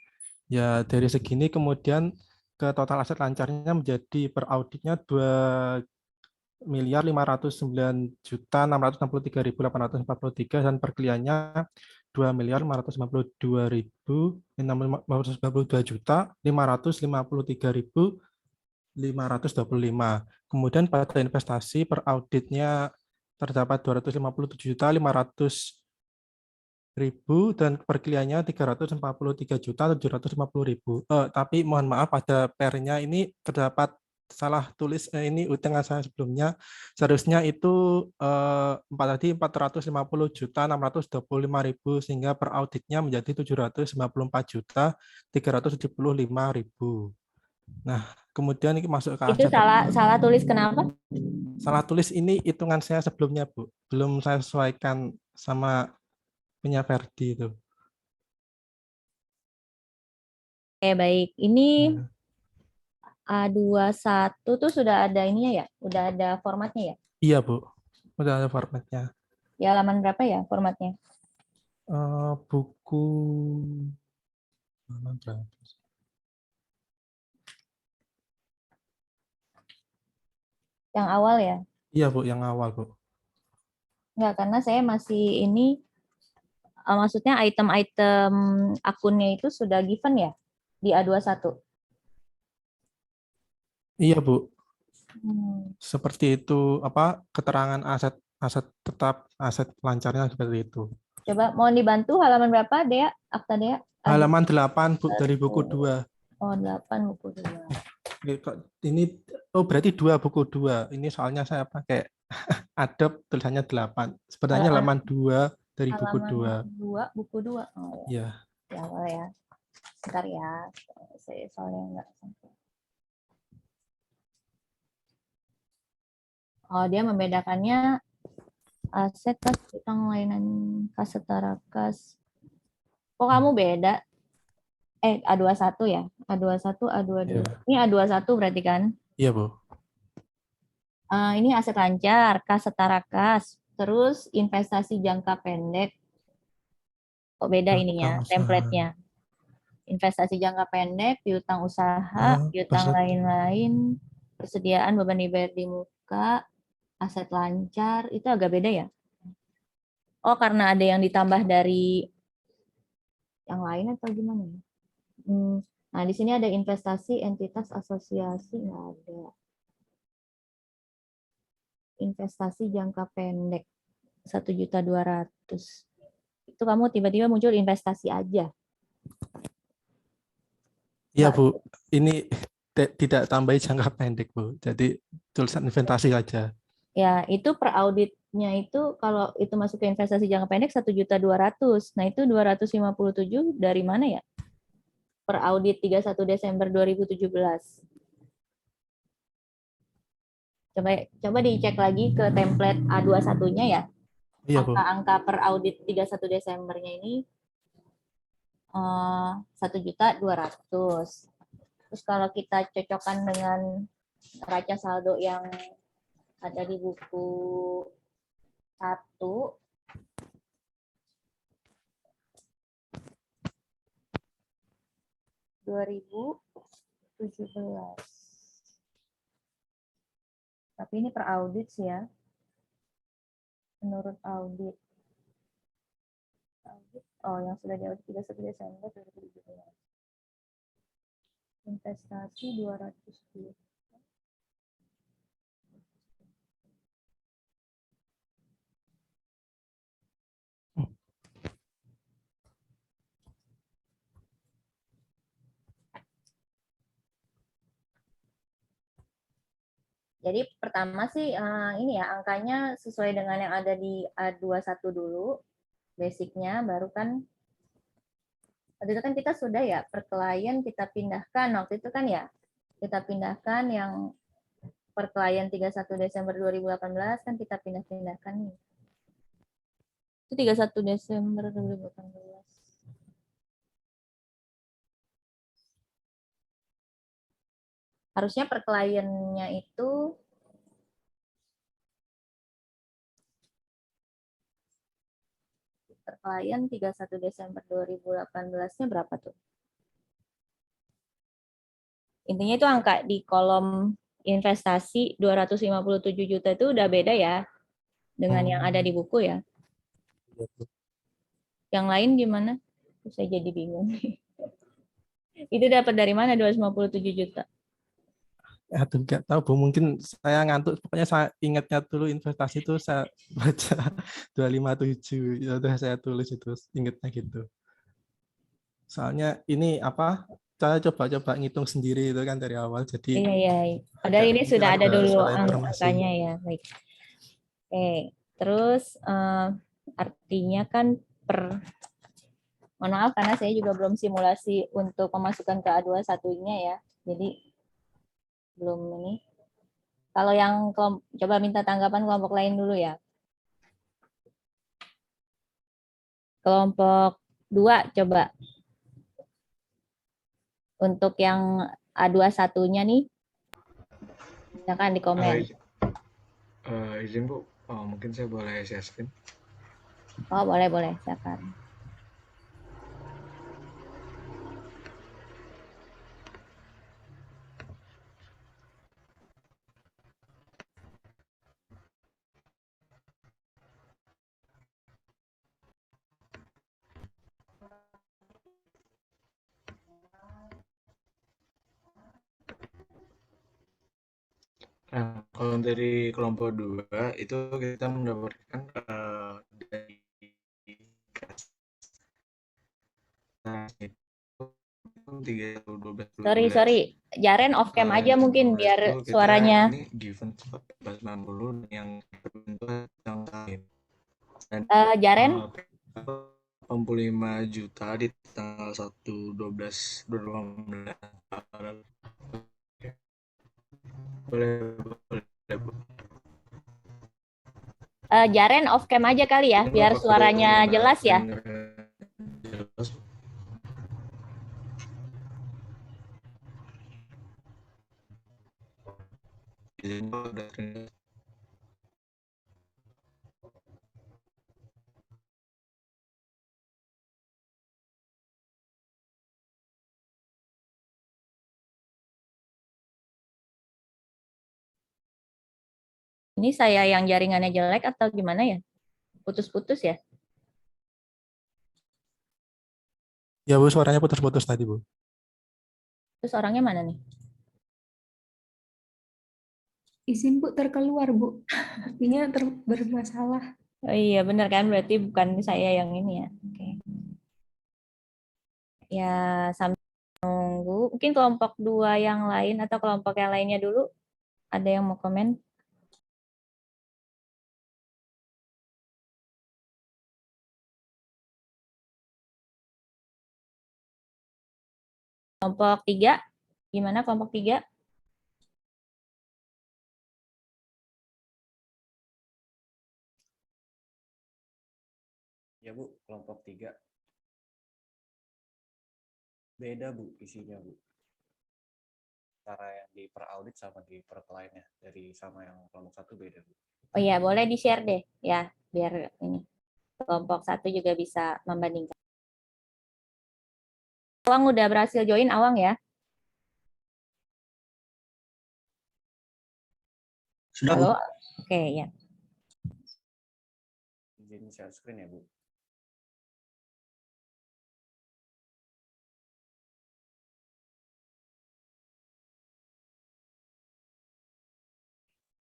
Ya, dari segini kemudian ke total aset lancarnya menjadi per auditnya 2.509.663.843 dan perkeliannya 2.592.553.525. Kemudian pada investasi per auditnya terdapat 257.500.000 dan perkeliannya 343.750.000. Tapi mohon maaf pada pernya ini terdapat salah tulis, ini utangan saya sebelumnya. Seharusnya itu 450.625.000 sehingga per auditnya menjadi 794.375.000. Nah, kemudian ini masuk ke Itu salah tulis kenapa? Salah tulis ini hitungan saya sebelumnya, Bu. Belum saya sesuaikan sama punya Ferdi itu. Oke, baik. Ini A21 tuh sudah ada ininya ya? Udah ada formatnya ya? Iya, Bu. Udah ada formatnya. Di halaman berapa ya formatnya? Buku halaman berapa? Yang awal ya? Iya, Bu, yang awal, Bu. Enggak, karena saya masih ini, maksudnya item-item akunnya itu sudah given ya? Di A21? Iya, Bu. Seperti itu, apa keterangan aset tetap, aset lancarnya seperti itu. Coba mohon dibantu halaman berapa, Dea? Akta Dea? Halaman 8, Bu, dari buku 2. Oh, 8 buku 2. Ini berarti 2 buku 2. Ini soalnya saya pakai Adobe tulisannya 8. Sebenarnya halaman 2 dari buku 2. 2 buku 2. Oh ya. Di awal ya. Bentar ya. Saya soalnya enggak sampai. Oh, dia membedakannya aset kas utang layanan kas setara kas. Kok kamu beda? A21 ya? A21, A22. Iya. Ini A21 berarti kan? Iya, Bu. Ini aset lancar, kas setara kas, terus investasi jangka pendek. Kok beda ininya, template-nya? Investasi jangka pendek, piutang usaha, piutang lain-lain, persediaan beban dibayar di muka, aset lancar, itu agak beda ya? Oh, karena ada yang ditambah dari yang lain atau gimana ya? Nah, di sini ada investasi, entitas, asosiasi, nggak ada. Investasi jangka pendek, 1.200.000. Itu kamu tiba-tiba muncul investasi aja. Iya, Bu. Ini tidak tambahi jangka pendek, Bu. Jadi tulisan investasi saja. Ya, itu per auditnya itu kalau itu masuk ke investasi jangka pendek 1.200.000. Nah, itu 257 dari mana ya? Per audit 31 Desember 2017. Coba dicek lagi ke template A21-nya ya. Iya, Bu. Angka-angka per audit 31 Desembernya ini 1.200.000. Terus kalau kita cocokkan dengan neraca saldo yang ada di buku 1, tapi ini per audit sih ya. Menurut audit. Oh, yang sudah diaudit 31 Desember 2017. Investasi 200 juta. Jadi pertama sih ini ya angkanya sesuai dengan yang ada di A21 dulu, basicnya, baru kan waktu itu kan kita sudah ya per klien kita pindahkan, waktu itu kan ya kita pindahkan yang per klien 31 Desember 2018 kan kita pindah-pindahkan nih. Itu 31 Desember 2018. Harusnya per kliennya itu per klien 31 Desember 2018-nya berapa tuh? Intinya itu angka di kolom investasi 257 juta itu udah beda ya dengan yang ada di buku ya. Yang lain gimana? Saya jadi bingung. Itu dapat dari mana 257 juta? Aduh, nggak tahu, Bu. Mungkin saya ngantuk. Pokoknya saya ingatnya dulu investasi itu saya baca 257. Ya udah saya tulis itu, ingatnya gitu. Soalnya ini apa? Saya coba-coba ngitung sendiri itu kan dari awal. Jadi Iya. Padahal ini sudah ada dulu informasi. angkanya ya. Baik. Oke, terus artinya kan mohon maaf karena saya juga belum simulasi untuk pemasukan ke A21-nya ya. Jadi belum ini. Kalau yang coba minta tanggapan kelompok lain dulu ya. Kelompok 2 coba. Untuk yang A21-nya nih, silakan di komen. Izin Bu, mungkin saya boleh share screen? Oh, boleh, silakan. Nah, kalau dari kelompok 2 itu kita mendapatkan dari Sorry. Jaren off cam aja mungkin biar suaranya. Ini given 490 yang lain. Jaren 85 juta di tanggal 1/12/2018. Boleh. Jaren off cam aja kali ya, biar suaranya jelas ya. Ini saya yang jaringannya jelek atau gimana ya? Putus-putus ya? Ya Bu, suaranya putus-putus tadi Bu. Terus orangnya mana nih? Izin Bu, terkeluar Bu. Artinya bermasalah. Oh iya benar kan, berarti bukan saya yang ini ya. Oke. Ya sambil nunggu, mungkin kelompok 2 yang lain atau kelompok yang lainnya dulu, ada yang mau komen? Kelompok 3, gimana kelompok 3? Ya Bu, kelompok 3. Beda Bu isinya Bu. Cara yang di per audit sama di per kliennya. Dari sama yang kelompok 1 beda Bu. Oh iya, boleh di-share deh ya, biar ini kelompok 1 juga bisa membandingkan. Awang udah berhasil join, Awang ya? Sudah, Halo? Bu. Oke, ya. Izin share screen ya Bu.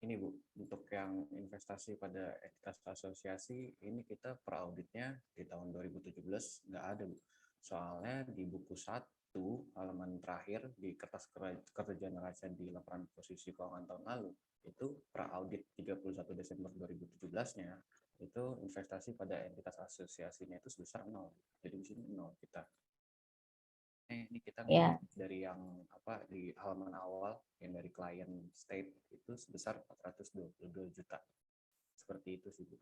Ini Bu, untuk yang investasi pada entitas asosiasi, ini kita per auditnya di tahun 2017 nggak ada Bu. Soalnya di buku 1, halaman terakhir di kertas kerja neraca di laporan posisi keuangan tahun lalu, itu per audit 31 Desember 2017-nya, itu investasi pada entitas asosiasinya itu sebesar 0. Jadi di sini 0 kita. Ini kita Ya. dari yang apa di halaman awal yang dari client state itu sebesar 422 juta. Seperti itu sih Bu.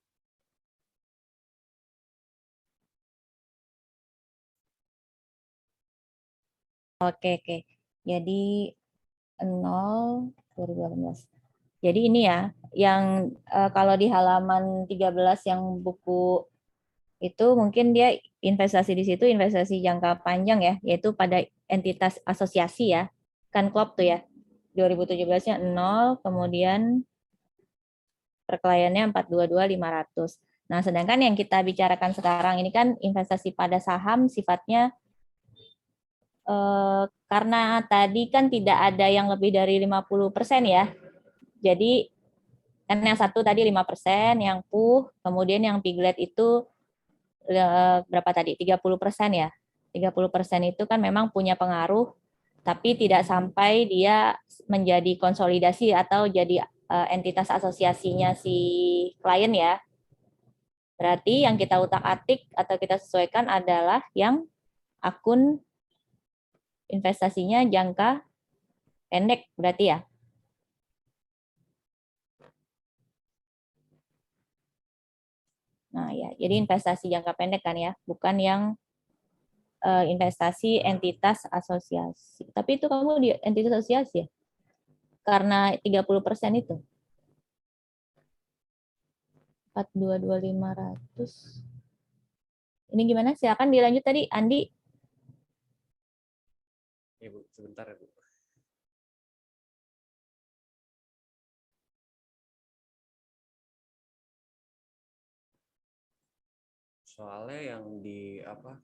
Oke, oke. Jadi 0 2018. Jadi ini ya, yang kalau di halaman 13 yang buku itu mungkin dia investasi di situ investasi jangka panjang ya, yaitu pada entitas asosiasi ya. Kan klop tuh ya. 2017-nya 0, kemudian per kliennya 422.500. Nah, sedangkan yang kita bicarakan sekarang ini kan investasi pada saham sifatnya karena tadi kan tidak ada yang lebih dari 50% ya. Jadi kan yang satu tadi 5%, yang PUH, kemudian yang piglet itu berapa tadi? 30% ya. 30% itu kan memang punya pengaruh, tapi tidak sampai dia menjadi konsolidasi atau jadi entitas asosiasinya si klien ya. Berarti yang kita utak-atik atau kita sesuaikan adalah yang akun investasinya jangka pendek berarti ya. Nah ya, jadi investasi jangka pendek kan ya, bukan yang investasi entitas asosiasi. Tapi itu kamu di entitas asosiasi ya? Karena 30% itu. 422.500. Ini gimana? Silakan dilanjut tadi, Andi. Ya Bu, sebentar ya Bu. Soalnya yang di apa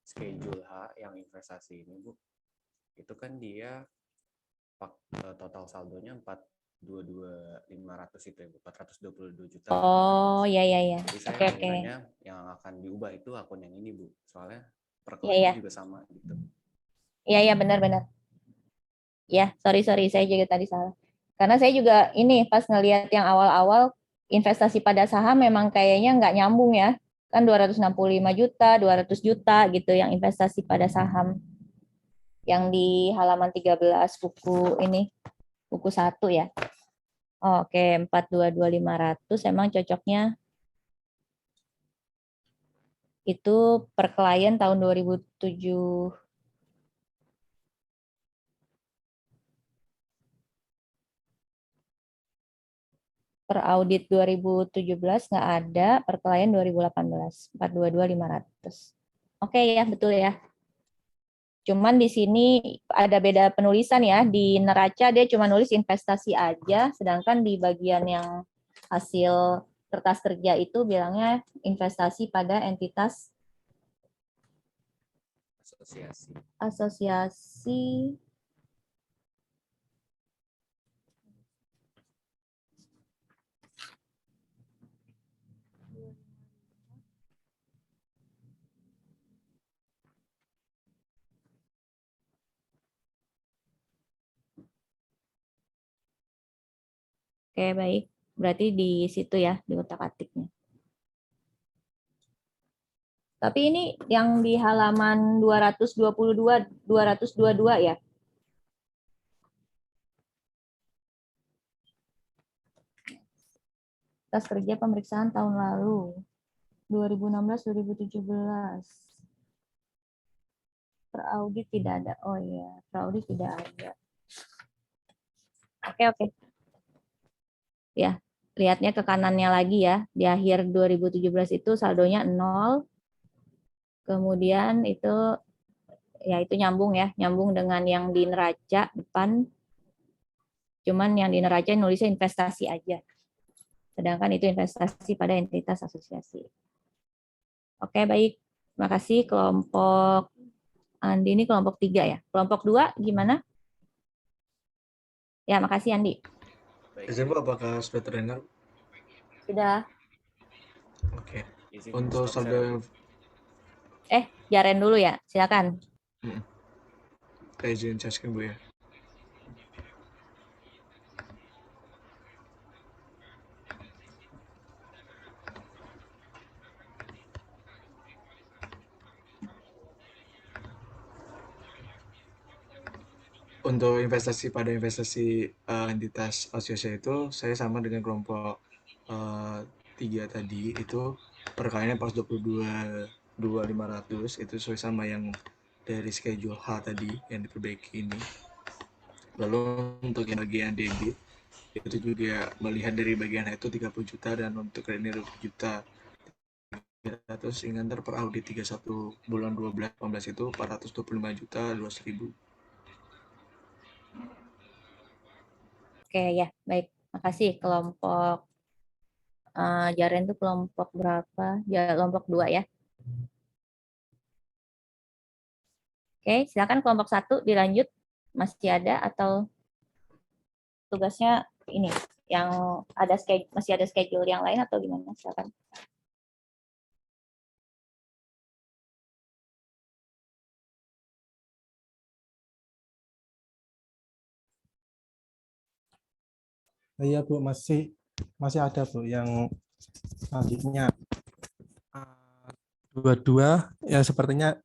schedule H yang investasi ini Bu, itu kan dia total saldonya 422.500 itu ya Bu, 422 juta. Oh, ya ya ya. Jadi saya Oke. mengiranya yang akan diubah itu akun yang ini Bu. Soalnya per Ya, kliennya ya. juga sama gitu. Iya, ya benar-benar. Ya, sorry, saya juga tadi salah. Karena saya juga ini pas ngelihat yang awal-awal investasi pada saham memang kayaknya nggak nyambung ya. Kan 265 juta, 200 juta gitu yang investasi pada saham. Yang di halaman 13 buku ini, buku 1 ya. Oke, 422.500 emang cocoknya itu per klien tahun 2007. Per audit 2017 nggak ada, per klien 2018, 422.500. Oke ya, betul ya. Cuman di sini ada beda penulisan ya. Di neraca dia cuma nulis investasi aja, sedangkan di bagian yang hasil kertas kerja itu bilangnya investasi pada entitas asosiasi. Oke, baik. Berarti di situ ya, di otak-atiknya. Tapi ini yang di halaman 222, 222 ya? Kertas kerja pemeriksaan tahun lalu. 2016-2017. Peraudit tidak ada. Oh iya, peraudit tidak ada. Oke. Ya, lihatnya ke kanannya lagi ya. Di akhir 2017 itu saldonya 0. Kemudian itu ya itu nyambung ya, nyambung dengan yang di neraca depan. Cuman yang di neraca nulisnya investasi aja. Sedangkan itu investasi pada entitas asosiasi. Oke, baik. Terima kasih kelompok Andi, ini kelompok 3 ya. Kelompok 2 gimana? Ya, makasih Andi. Izin Bu, apakah sudah terdengar? Sudah. Oke. Untuk saldo Jaren dulu ya, silakan. Saya izin share Bu ya. Untuk investasi pada investasi entitas asosiasi itu saya sama dengan kelompok 3 tadi, itu perkaliannya 422.500 itu sesuai sama yang dari schedule H tadi yang diperbaiki ini. Lalu untuk yang bagian debit itu juga melihat dari bagian H itu 30 juta dan untuk kredit 20 juta. Terus ingat per audit 31 bulan 12 18 itu 425 juta 200.000. Oke ya, baik. Makasih kelompok Jaren itu kelompok berapa? Ya, kelompok 2 ya. Oke, silakan kelompok 1 dilanjut. Masih ada atau tugasnya ini yang ada masih ada schedule yang lain atau gimana? Silakan. Iya Bu, masih ada Bu yang selanjutnya 22 ya, sepertinya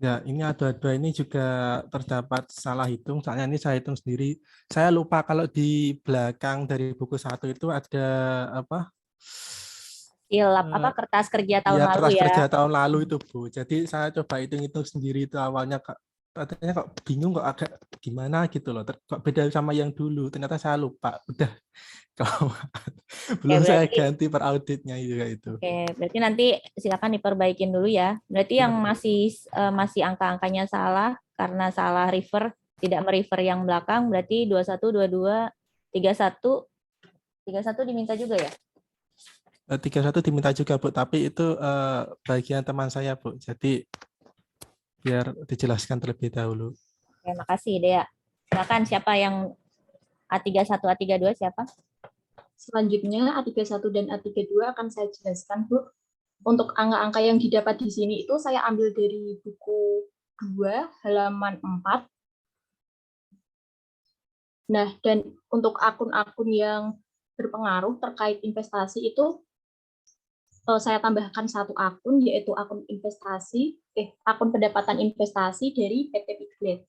ya ini ada dua ini juga terdapat salah hitung, soalnya ini saya hitung sendiri. Saya lupa kalau di belakang dari buku 1 itu ada apa? Kertas kerja tahun ya, lalu kertas ya. kerja tahun lalu itu Bu. Jadi saya coba hitung-hitung sendiri itu awalnya katanya kok bingung, kok agak gimana gitu loh. Kok beda sama yang dulu. Ternyata saya lupa. Udah belum saya ganti per auditnya juga itu. Oke, berarti nanti silakan diperbaikin dulu ya. Berarti yang masih angka-angkanya salah karena salah refer, tidak merefer yang belakang, berarti 21, 22, 31 diminta juga ya? 31 diminta juga Bu, tapi itu bagian teman saya Bu. Jadi biar dijelaskan terlebih dahulu. Oke, makasih Dea. Silakan siapa yang A31, A32 siapa? Selanjutnya A31 dan A32 akan saya jelaskan, Bu. Untuk angka-angka yang didapat di sini itu saya ambil dari buku 2 halaman 4. Nah, dan untuk akun-akun yang berpengaruh terkait investasi itu saya tambahkan satu akun, yaitu akun akun pendapatan investasi dari PT Piglet.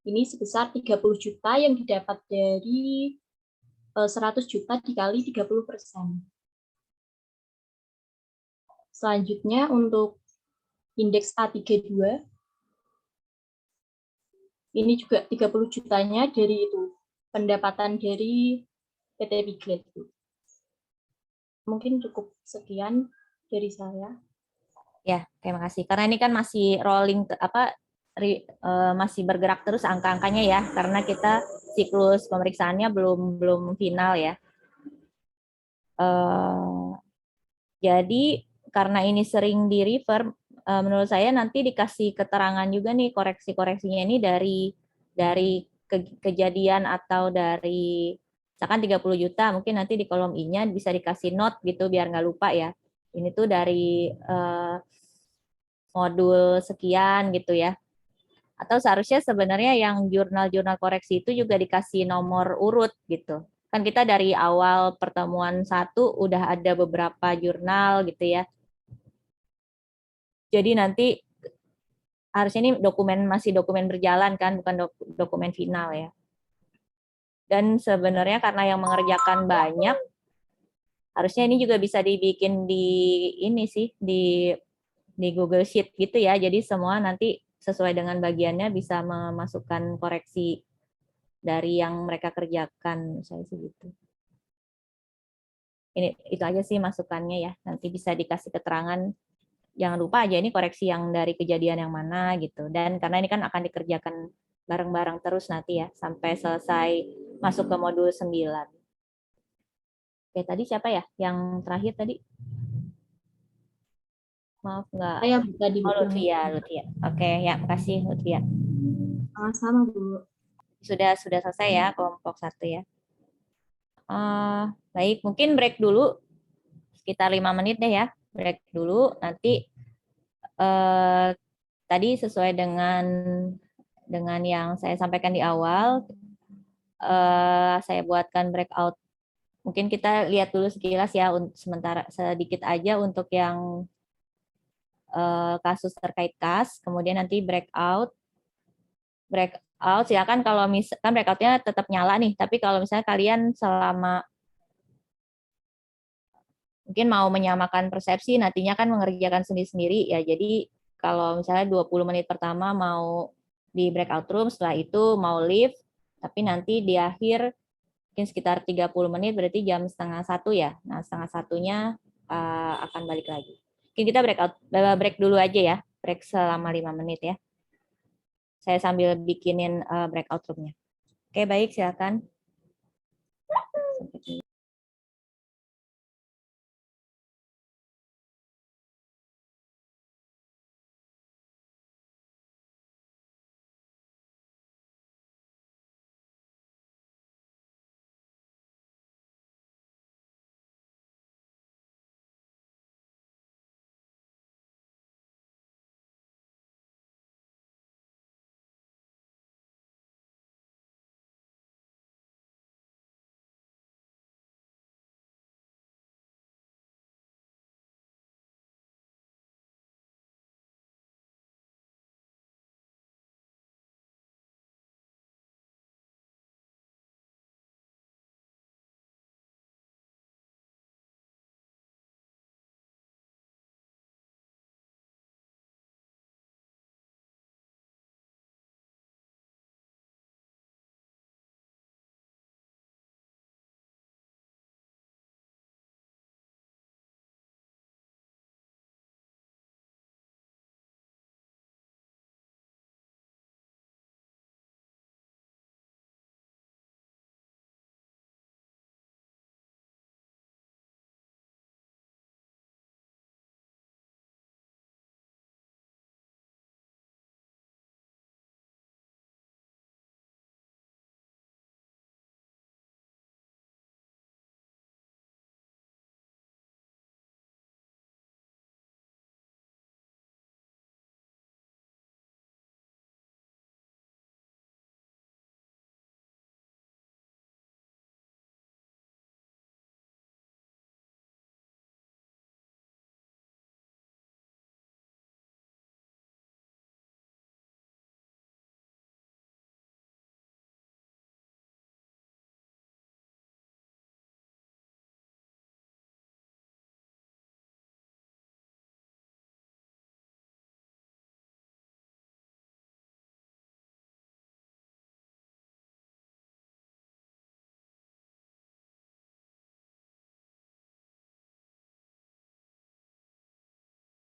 Ini sebesar 30 juta yang didapat dari 100 juta dikali 30%. Selanjutnya untuk indeks A32, ini juga 30 jutanya dari itu, pendapatan dari PT Piglet. Mungkin cukup sekian dari saya. Ya, terima kasih. Karena ini kan masih rolling masih bergerak terus angka-angkanya ya, karena kita siklus pemeriksaannya belum final ya. Jadi karena ini sering di refer, menurut saya nanti dikasih keterangan juga nih koreksi-koreksinya ini dari kejadian atau dari misalkan 30 juta, mungkin nanti di kolom I-nya bisa dikasih note gitu biar nggak lupa ya. Ini tuh dari modul sekian gitu ya. Atau seharusnya sebenarnya yang jurnal-jurnal koreksi itu juga dikasih nomor urut gitu. Kan kita dari awal pertemuan 1 udah ada beberapa jurnal gitu ya. Jadi nanti harusnya ini masih dokumen berjalan kan, bukan dokumen final ya. Dan sebenarnya karena yang mengerjakan banyak, harusnya ini juga bisa dibikin di ini sih, di Google Sheet gitu ya. Jadi semua nanti sesuai dengan bagiannya bisa memasukkan koreksi dari yang mereka kerjakan, saya sih gitu. Ini itu aja sih masukannya ya. Nanti bisa dikasih keterangan. Jangan lupa aja ini koreksi yang dari kejadian yang mana gitu. Dan karena ini kan akan dikerjakan bareng-bareng terus nanti ya sampai selesai masuk ke modul 9. Oke, tadi siapa ya? Yang terakhir tadi? Maaf nggak. Saya tadi Bu. Lutfia. Oke, ya makasih Lutfia. Sama-sama Bu. Sudah selesai ya kelompok 1 ya. Baik, mungkin break dulu sekitar 5 menit deh ya. Break dulu, nanti tadi sesuai dengan yang saya sampaikan di awal, saya buatkan breakout. Mungkin kita lihat dulu sekilas ya, sementara sedikit aja untuk yang kasus terkait kas, kemudian nanti breakout silakan kalau misalkan breakoutnya tetap nyala nih, tapi kalau misalnya kalian selama mungkin mau menyamakan persepsi, nantinya kan mengerjakan sendiri-sendiri ya, jadi kalau misalnya 20 menit pertama mau di breakout room, setelah itu mau leave, tapi nanti di akhir mungkin sekitar 30 menit, berarti jam 12:30 ya, nah 12:30-nya akan balik lagi. Mungkin kita break dulu aja ya, break selama 5 menit ya. Saya sambil bikinin breakout room-nya. Oke, baik, silakan.